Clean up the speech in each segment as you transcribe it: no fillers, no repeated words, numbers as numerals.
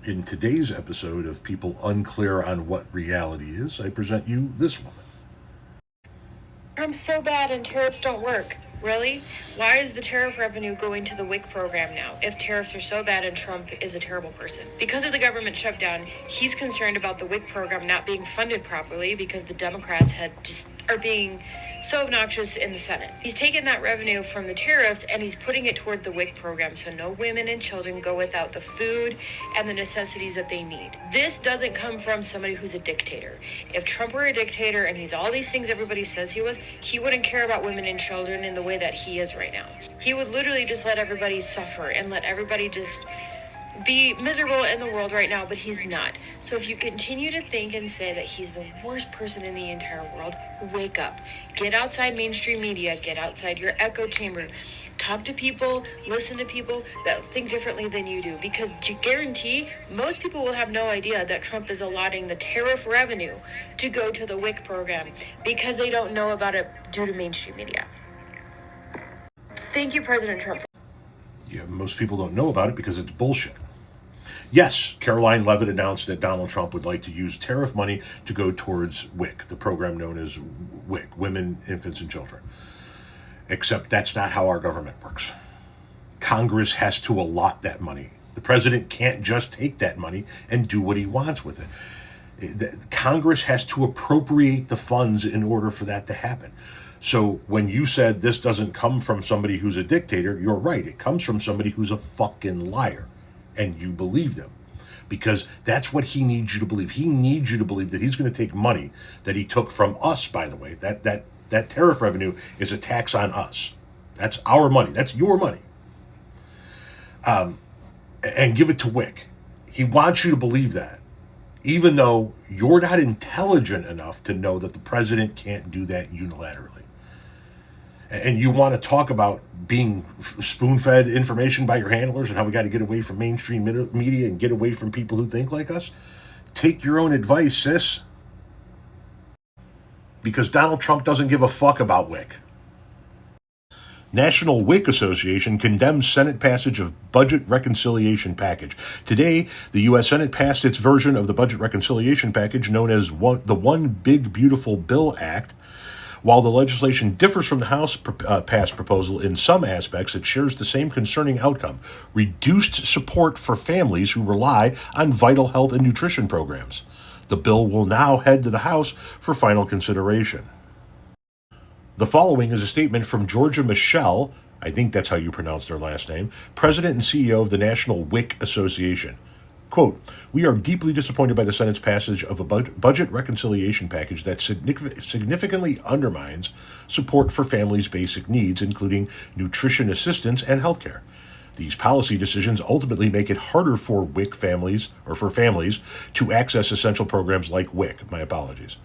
In today's episode of People Unclear on What Reality Is, I present you this woman. Trump's so bad and tariffs don't work. Really? Why is the tariff revenue going to the WIC program now if tariffs are so bad and Trump is a terrible person? Because of the government shutdown, he's concerned about the WIC program not being funded properly because the Democrats are being so obnoxious in the Senate. He's taken that revenue from the tariffs and he's putting it toward the WIC program so no women and children go without the food and the necessities that they need. This doesn't come from somebody who's a dictator. If Trump were a dictator and he's all these things everybody says he was, he wouldn't care about women and children in the way that he is right now. He would literally just let everybody suffer and let everybody just be miserable in the world right now, but he's not. So if you continue to think and say that he's the worst person in the entire world, wake up. Get outside mainstream media. Get outside your echo chamber. Talk to people, listen to people that think differently than you do, because guarantee most people will have no idea that Trump is allotting the tariff revenue to go to the WIC program because they don't know about it due to mainstream media. Thank you, President Trump. Yeah, most people don't know about it because it's bullshit. Yes, Caroline Leavitt announced that Donald Trump would like to use tariff money to go towards WIC, the program known as WIC, Women, Infants, and Children. Except that's not how our government works. Congress has to allot that money. The president can't just take that money and do what he wants with it. Congress has to appropriate the funds in order for that to happen. So when you said this doesn't come from somebody who's a dictator, you're right. It comes from somebody who's a fucking liar. And you believe them. Because that's what he needs you to believe. He needs you to believe that he's going to take money that he took from us, by the way. That tariff revenue is a tax on us. That's our money. That's your money. And give it to WIC. He wants you to believe that. Even though you're not intelligent enough to know that the president can't do that unilaterally. And you want to talk about being spoon-fed information by your handlers and how we got to get away from mainstream media and get away from people who think like us? Take your own advice, sis. Because Donald Trump doesn't give a fuck about WIC. National WIC Association condemns Senate passage of budget reconciliation package. Today, the U.S. Senate passed its version of the budget reconciliation package known as the One Big Beautiful Bill Act. While the legislation differs from the House passed proposal in some aspects, it shares the same concerning outcome: reduced support for families who rely on vital health and nutrition programs. The bill will now head to the House for final consideration. The following is a statement from Georgia Michelle, I think that's how you pronounce their last name, President and CEO of the National WIC Association. Quote, "We are deeply disappointed by the Senate's passage of a budget reconciliation package that significantly undermines support for families' basic needs, including nutrition assistance and health care. These policy decisions ultimately make it harder for WIC families, or for families, to access essential programs like WIC. My apologies.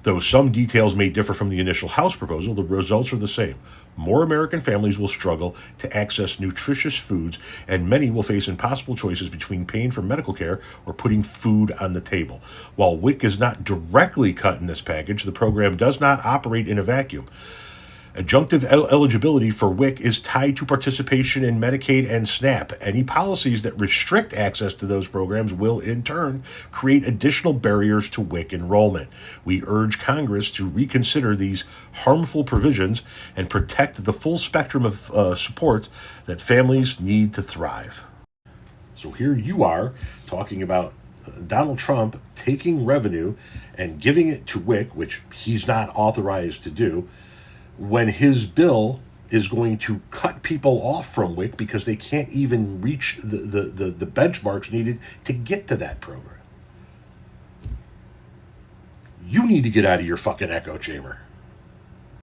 Though some details may differ from the initial House proposal, the results are the same. More American families will struggle to access nutritious foods, and many will face impossible choices between paying for medical care or putting food on the table. While WIC is not directly cut in this package, the program does not operate in a vacuum. Adjunctive eligibility for WIC is tied to participation in Medicaid and SNAP. Any policies that restrict access to those programs will, in turn, create additional barriers to WIC enrollment. We urge Congress to reconsider these harmful provisions and protect the full spectrum of support that families need to thrive." So here you are talking about Donald Trump taking revenue and giving it to WIC, which he's not authorized to do, when his bill is going to cut people off from WIC because they can't even reach the benchmarks needed to get to that program. You need to get out of your fucking echo chamber.